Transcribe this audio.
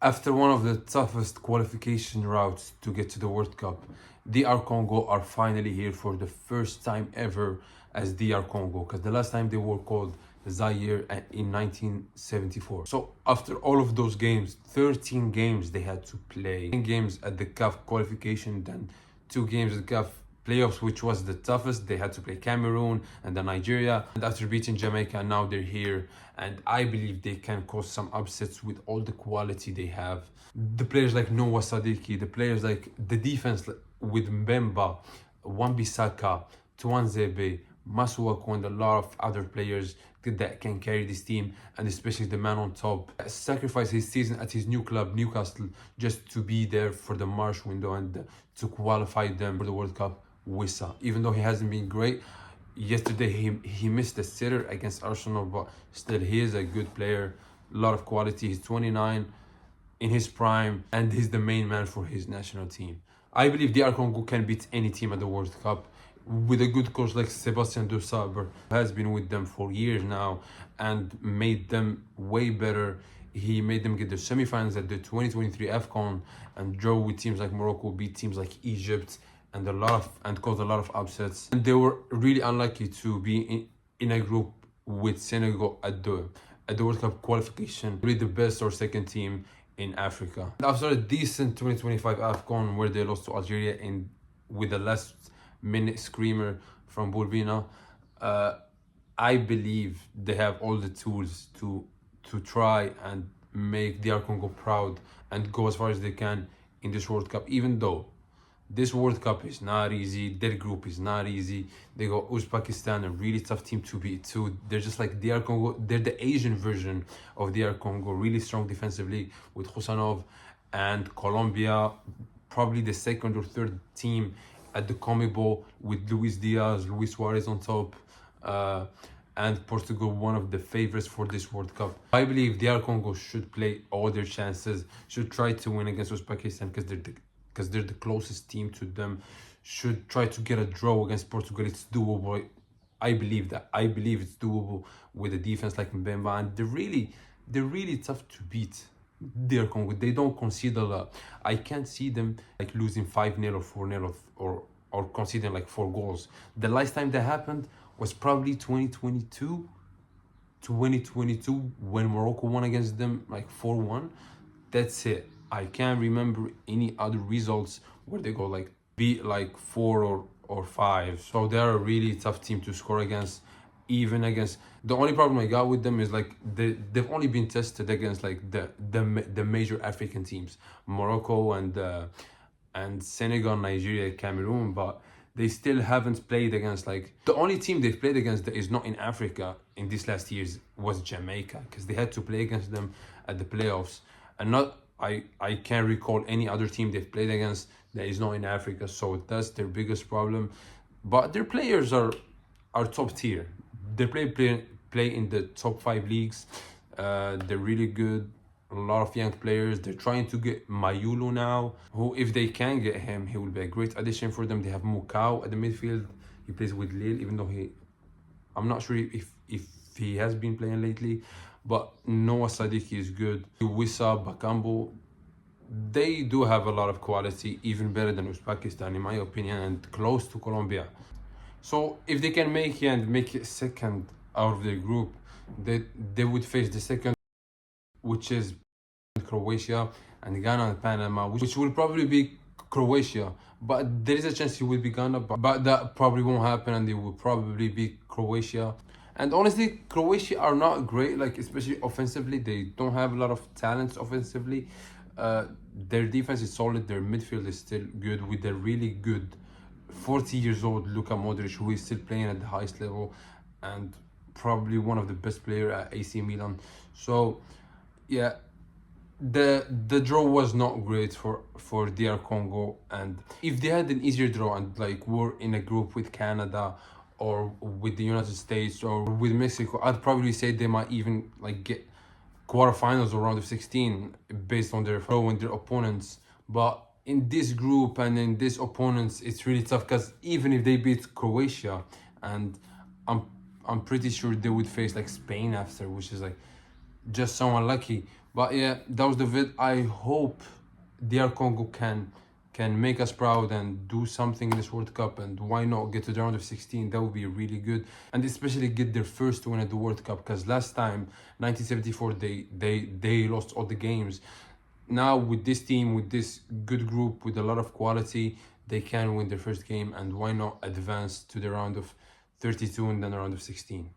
After one of the toughest qualification routes to get to the World Cup, DR Congo are finally here for the first time ever as DR Congo, because the last time they were called Zaire in 1974. So after all of those games, 13 games they had to play. 10 games at the CAF qualification, then 2 games at the CAF playoffs, which was the toughest. They had to play Cameroon and then Nigeria. And after beating Jamaica, now they're here. And I believe they can cause some upsets with all the quality they have. The players like Noah Sadiki, the players like the defense with Mbemba, Wan-Bissaka, Tuanzebe, Masuaku, and a lot of other players that can carry this team, and especially the man on top sacrificed his season at his new club Newcastle just to be there for the March window and to qualify them for the World Cup. Wissa, even though he hasn't been great, yesterday he missed a sitter against Arsenal, but still he is a good player, a lot of quality. He's 29, in his prime, and he's the main man for his national team. I believe DR Congo can beat any team at the World Cup with a good coach like Sebastian de Sabre, who has been with them for years now and made them way better. He made them get the semifinals at the 2023 AFCON and draw with teams like Morocco, beat teams like Egypt, and caused a lot of upsets. And they were really unlucky to be in a group with Senegal at the World Cup qualification, really the best or second team in Africa. After a decent 2025 AFCON where they lost to Algeria with the last minute screamer from Bourbina, I believe they have all the tools to try and make DR Congo proud and go as far as they can in this World Cup, even though this World Cup is not easy. Their group is not easy. They got Uzbekistan, a really tough team to beat too. They're just like DR Congo. They're the Asian version of DR Congo, really strong defensively with Husanov, and Colombia, probably the second or third team at the CONMEBOL with Luis Diaz, Luis Suarez on top, and Portugal, one of the favorites for this World Cup. I believe DR Congo should play all their chances, should try to win against Uzbekistan because they're the closest team to them, should try to get a draw against Portugal. It's doable. I believe that. I believe it's doable with a defense like Mbemba, and they're really tough to beat. DR Congo, they don't concede a lot. I can't see them like losing 5-0 or 4-0 or conceding like 4 goals. The last time that happened was probably 2022 when Morocco won against them like 4-1. That's it. I can't remember any other results where they go like beat like 4 or 5. So they're a really tough team to score against. Even against, the only problem I got with them is like they've only been tested against like the major African teams, Morocco and Senegal, Nigeria, Cameroon, but they still haven't played against like the only team they've played against that is not in Africa in these last years was Jamaica, because they had to play against them at the playoffs, and not I can't recall any other team they've played against that is not in Africa. So that's their biggest problem. But their players are top tier. They play in the top 5 leagues. They're really good. A lot of young players. They're trying to get Mayulu now, who, if they can get him, he will be a great addition for them. They have Mukau at the midfield. He plays with Lille, even though I'm not sure if he has been playing lately. But Noah Sadiki is good. Wissa, Bakambu, they do have a lot of quality, even better than Uzbekistan in my opinion, and close to Colombia. So if they can make it second out of their group, they would face the second, which is Croatia, and Ghana and Panama, which will probably be Croatia. But there is a chance it will be Ghana, but that probably won't happen, and it will probably be Croatia. And honestly, Croatia are not great, like especially offensively. They don't have a lot of talents offensively. Their defense is solid. Their midfield is still good with a really good 40 years old Luka Modric, who is still playing at the highest level and probably one of the best players at AC Milan. So yeah, the draw was not great for DR Congo, and if they had an easier draw and like were in a group with Canada or with the United States or with Mexico, I'd probably say they might even like get quarterfinals or round of 16 based on their draw and their opponents. But in this group and in these opponents, it's really tough, because even if they beat Croatia, and I'm pretty sure they would face like Spain after, which is like just so unlucky. But yeah, that was the vid. I hope DR Congo can make us proud and do something in this World Cup, and why not get to the round of 16? That would be really good, and especially get their first win at the World Cup, because last time 1974 they lost all the games. Now with this team, with this good group, with a lot of quality, they can win their first game, and why not advance to the round of 32 and then the round of 16?